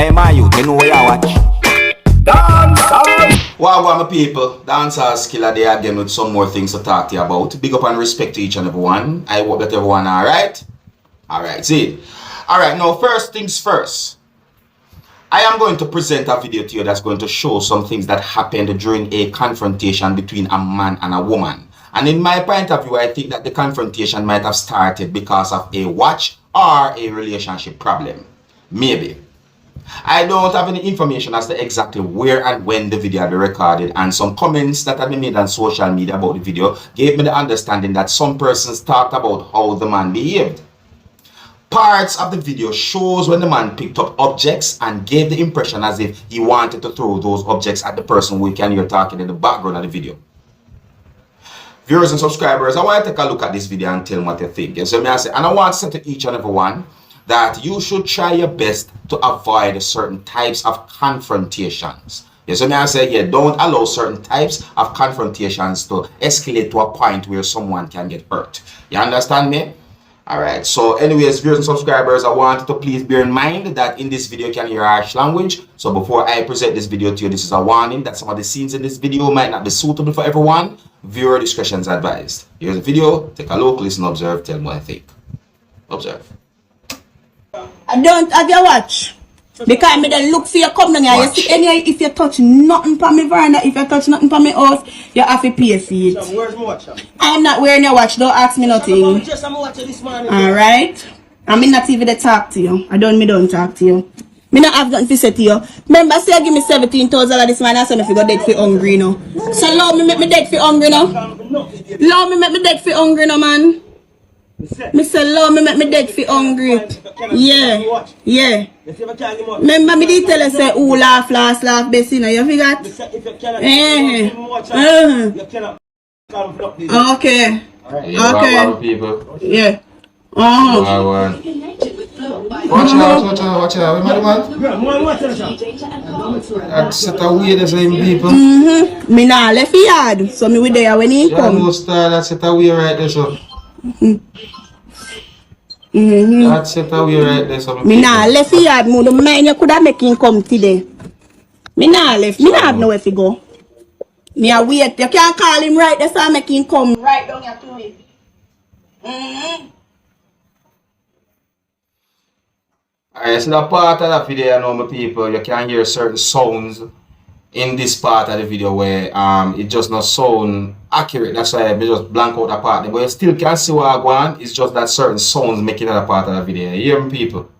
Hey man, you know where you watch? Dancehall! Wow, my people, Dancehall Skilla there again with some more things to talk to you about. Big up and respect to each and everyone. I hope that everyone alright? Alright, see. Alright, now first things first. I am going to present a video to you that's going to show some things that happened during a confrontation between a man and a woman. And in my point of view, I think that the confrontation might have started because of a watch or a relationship problem. Maybe. I don't have any information as to exactly where and when the video had been recorded, and some comments that have been made on social media about the video gave me the understanding that some persons talked about how the man behaved. Parts of the video shows when the man picked up objects and gave the impression as if he wanted to throw those objects at the person who you can hear talking in the background of the video. Viewers and subscribers, I want to take a look at this video and tell me what you think. You see me I say, and I want to say to each and every one that you should try your best to avoid certain types of confrontations. You see me I say, yeah, don't allow certain types of confrontations to escalate to a point where someone can get hurt. You understand me? Alright, so anyways, viewers and subscribers, I want you to please bear in mind that in this video you can hear harsh language. So before I present this video to you, this is a warning that some of the scenes in this video might not be suitable for everyone. Viewer discretion is advised. Here's the video, take a look, listen, observe, tell me what I think. Observe. I don't have your watch. Because me then look for you come down here. You see, anyway, if you touch nothing for me veranda, if you touch nothing for me house, you have to pay for it. Where's my watch? I'm not wearing your watch, don't ask me nothing. Alright? I'm not even to talk to you. I don't talk to you. Me not have nothing to say to you. Remember, say you give me $17,000 this man, I said if you go dead for hungry now. So allow me make me dead for hungry now. Allow me make me dead for hungry now, man. Me say love me make me dead for hungry. Yeah. Yeah. Remember me did tell you say who laugh best, you know, you forgot? Okay. People. Yeah. Watch out, that's set a way the same people. Me nah left yard, so me with there when he come. That's set a way right there, so. That's set a way right there, so. Me nah left yard, mo the mind you coulda make him come today. Me nah left, me nah have nowhere to go. Me a wait, you can't call him right there, so I make him come right down here to me. Alright, so that part of the video, you know, my people, you can hear certain sounds in this part of the video where it just not sound accurate. That's why I just blank out that part. But you still can see what I want. It's just that certain sounds making that part of the video. You hear me, people?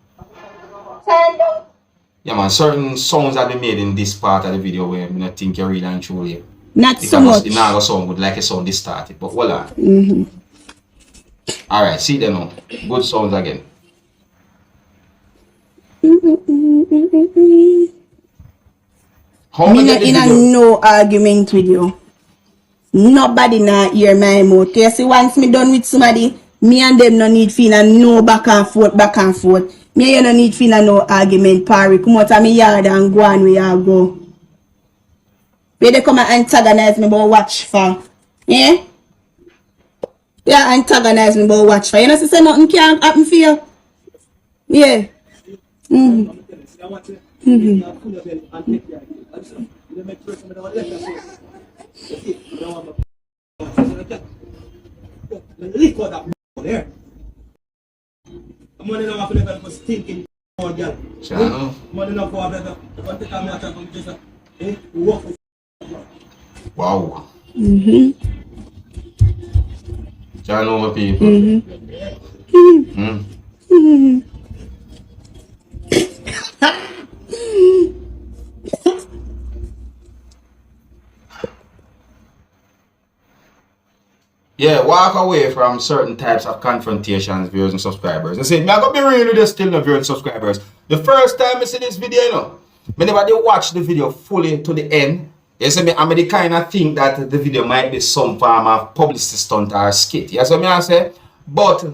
Yeah, man, certain sounds have been made in this part of the video where I don't think you really and truly. Not so much. It's not a sound good like a sound distorted, but voila. Alright, see them now. Good sounds again. Me not in a no argument with you. Nobody not hear my mouth. You see, once me done with somebody, me and them no need feel a no back and forth. Me and you no need feel a no argument, parry. Come out of me yard and go on where you go. Where they come and antagonize me about watch for. Yeah? Yeah, antagonize me about watch for. You know, say nothing can happen for you. Yeah. Wow. Y'all know my people. Yeah, walk away from certain types of confrontations, viewers and subscribers. I say, I'm gonna be real with this still, no viewers and subscribers. The first time I see this video, you know, I never did watch the video fully to the end. You see me, I'm the kind of think that the video might be some form of publicity stunt or skit. You see me, I say, but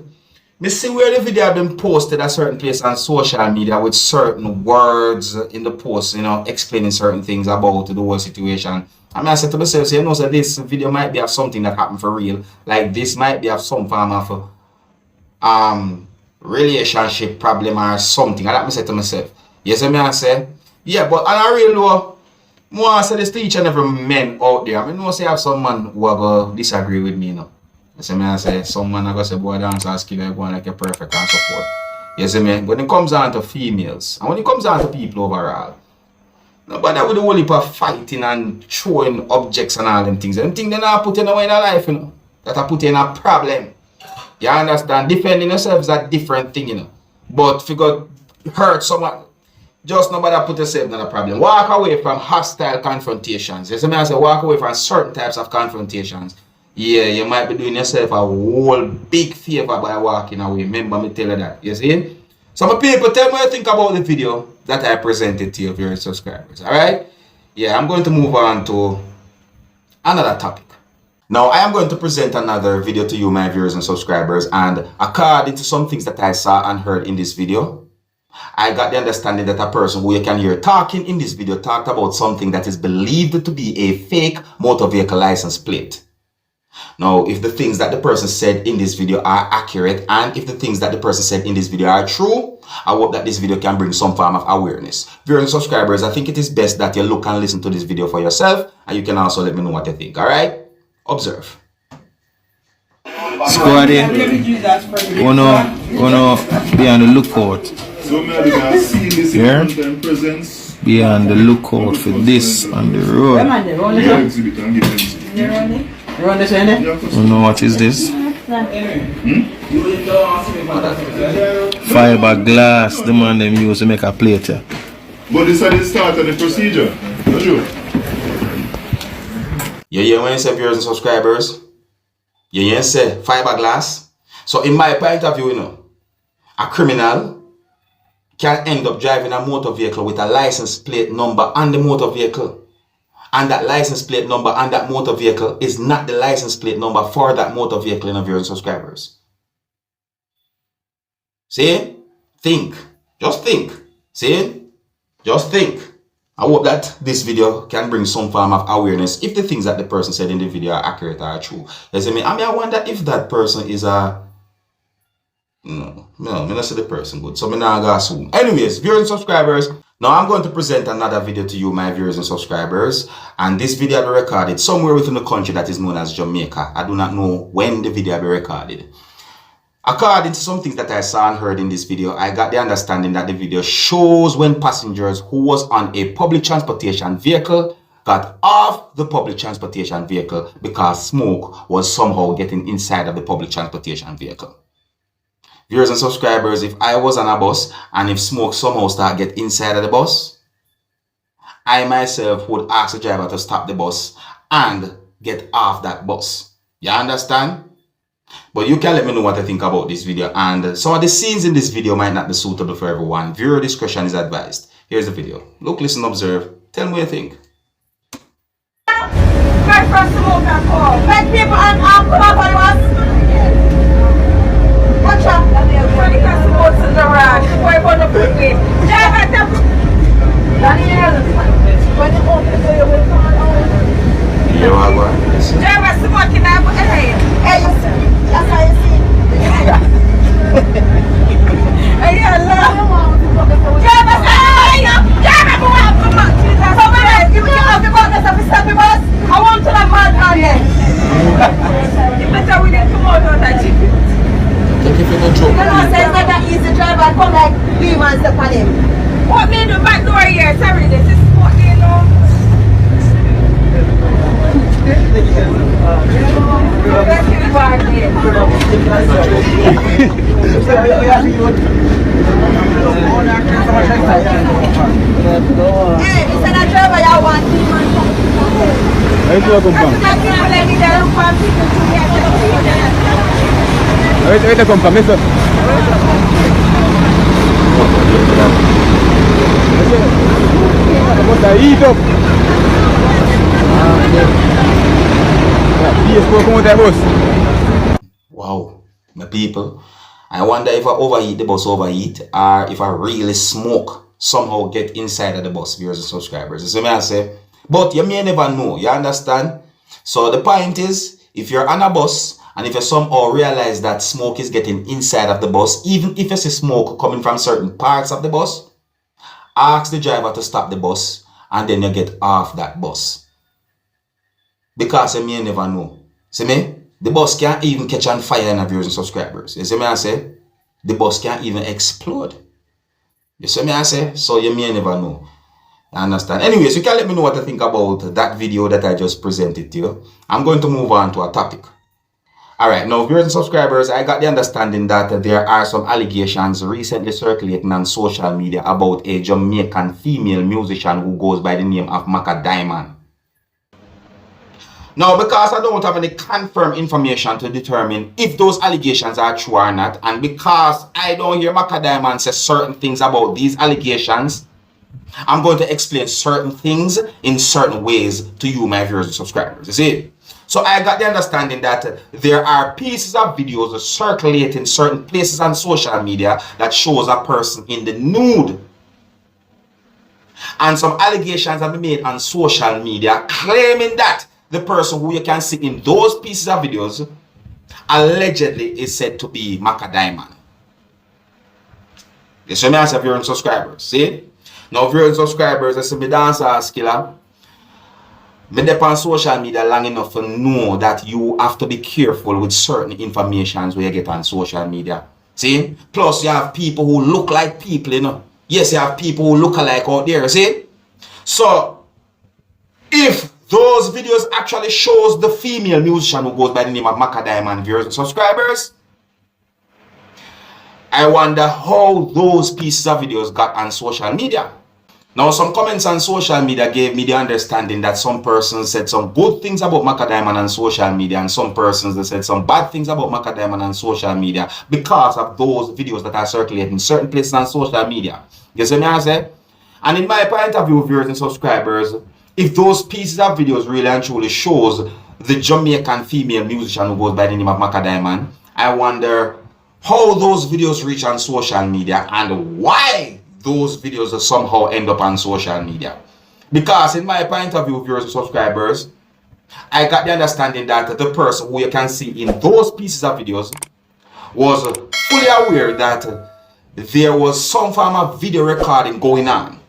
me see where the video have been posted at certain place on social media with certain words in the post, you know, explaining certain things about the whole situation. I mean, I said to myself, you know, so this video might be of something that happened for real. Like this might be of some form of relationship problem or something. I like me say to myself. Yes, I mean I say. Yeah, but on a real low, more say this to each and every man out there. I mean, no say I have some man who are going disagree with me, you know. Yes, I mean I say, some man are going to say, boy, Dancehall skilla going like a perfect and so forth. Yes, I mean, when it comes down to females, and when it comes down to people overall, nobody with the whole heap of fighting and throwing objects and all them things. Them things they not put in away in their life, you know. That are put in a problem. You understand? Defending yourself is a different thing, you know. But if you got hurt someone, just nobody put yourself in a problem. Walk away from hostile confrontations. You see me I say walk away from certain types of confrontations. Yeah, you might be doing yourself a whole big favor by walking away. Remember me tell you that. You see? So my people, tell me what you think about the video that I presented to you, your subscribers. Alright? Yeah, I'm going to move on to another topic. Now, I am going to present another video to you, my viewers and subscribers, and according to some things that I saw and heard in this video, I got the understanding that a person who you can hear talking in this video talked about something that is believed to be a fake motor vehicle license plate. Now, if the things that the person said in this video are accurate, and if the things that the person said in this video are true, I hope that this video can bring some form of awareness. Viewers and subscribers, I think it is best that you look and listen to this video for yourself, and you can also let me know what you think, alright? Observe. Squad, wanna be on the lookout. Here, be on the lookout for this on the road. You know what is this? Fiberglass, the man them use to make a plate here. But this is the start of the procedure. Yeah, when you say viewers and subscribers, you say fiberglass. So in my point of view, you know, a criminal can end up driving a motor vehicle with a license plate number on the motor vehicle. And that license plate number on that motor vehicle is not the license plate number for that motor vehicle, in viewers and subscribers. See? Think. Just think. See? Just think. I hope that this video can bring some form of awareness if the things that the person said in the video are accurate or are true. You see me? I wonder if that person is a... No, I don't see the person good. So I'm not going to assume. Anyways, viewers and subscribers, now I'm going to present another video to you, my viewers and subscribers. And this video will be recorded somewhere within the country that is known as Jamaica. I do not know when the video will be recorded. According to some things that I saw and heard in this video, I got the understanding that the video shows when passengers who was on a public transportation vehicle got off the public transportation vehicle because smoke was somehow getting inside of the public transportation vehicle. Viewers and subscribers, if I was on a bus and if smoke somehow start get inside of the bus, I myself would ask the driver to stop the bus and get off that bus. You understand? But you can let me know what I think about this video, and some of the scenes in this video might not be suitable for everyone. Viewer discretion is advised. Here's the video. Look, listen, observe. Tell me what you think. What made the back door here? Sorry, this is what you know. Hey, this is a driver you want. Ahorita compromiso. Acomodadito. Wow, my people. I wonder if I overheat the bus overheat, or if I really smoke somehow get inside of the bus, viewers and subscribers. You see me I say? But you may never know, you understand? So the point is, if you're on a bus and if you somehow realize that smoke is getting inside of the bus, even if you see smoke coming from certain parts of the bus, ask the driver to stop the bus, and then you get off that bus. Because you may never know. See me? The bus can't even catch on fire in viewers and subscribers. You see me I say? The bus can't even explode. You see me I say? So you may never know. You understand? Anyways, you can let me know what you think about that video that I just presented to you. I'm going to move on to a topic. Alright, now viewers and subscribers, I got the understanding that there are some allegations recently circulating on social media about a Jamaican female musician who goes by the name of Macka. Now, because I don't have any confirmed information to determine if those allegations are true or not, and because I don't hear Macka say certain things about these allegations, I'm going to explain certain things in certain ways to you, my viewers and subscribers. You see? So I got the understanding that there are pieces of videos circulating certain places on social media that shows a person in the nude. And some allegations have been made on social media claiming that the person who you can see in those pieces of videos allegedly is said to be Macka. You see me as a viewer and subscribers. See? Now viewers and subscribers, I see me Dancehall skilla. Me dep on social media long enough to know that you have to be careful with certain information where you get on social media. See? Plus you have people who look like people, you know. Yes, you have people who look alike out there, see? So if those videos actually shows the female musician who goes by the name of Macka, viewers and subscribers, I wonder how those pieces of videos got on social media. Now, some comments on social media gave me the understanding that some persons said some good things about Macka on social media, and some persons that said some bad things about Macka on social media because of those videos that are circulating in certain places on social media. You see me I say? And in my point of view, viewers and subscribers, if those pieces of videos really and truly shows the Jamaican female musician who goes by the name of Macka, I wonder how those videos reach on social media and why those videos somehow end up on social media. Because in my point of view, viewers and subscribers, I got the understanding that the person who you can see in those pieces of videos was fully aware that there was some form of video recording going on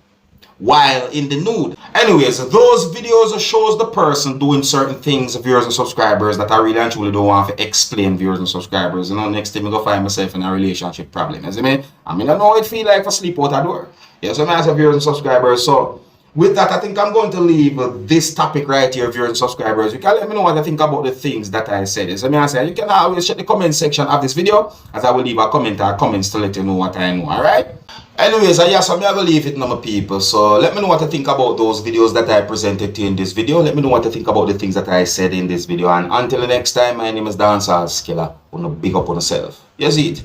while in the nude. Anyways, those videos shows the person doing certain things, viewers and subscribers, that I really and truly don't want to explain, viewers and subscribers. You know, next time I go find myself in a relationship problem. You see me? I mean, I know it feel like for sleep out the door. Yes, so I viewers and subscribers. So with that, I think I'm going to leave this topic right here, viewers and subscribers. You can let me know what I think about the things that I said. So I say you can always check the comment section of this video, as I will leave a comment or comments to let you know what I know. Alright? Anyways, yes, I'm going to leave it now, my people. So let me know what you think about those videos that I presented to you in this video. Let me know what you think about the things that I said in this video. And until the next time, my name is Dancehall skilla. Big up on yourself. You see it?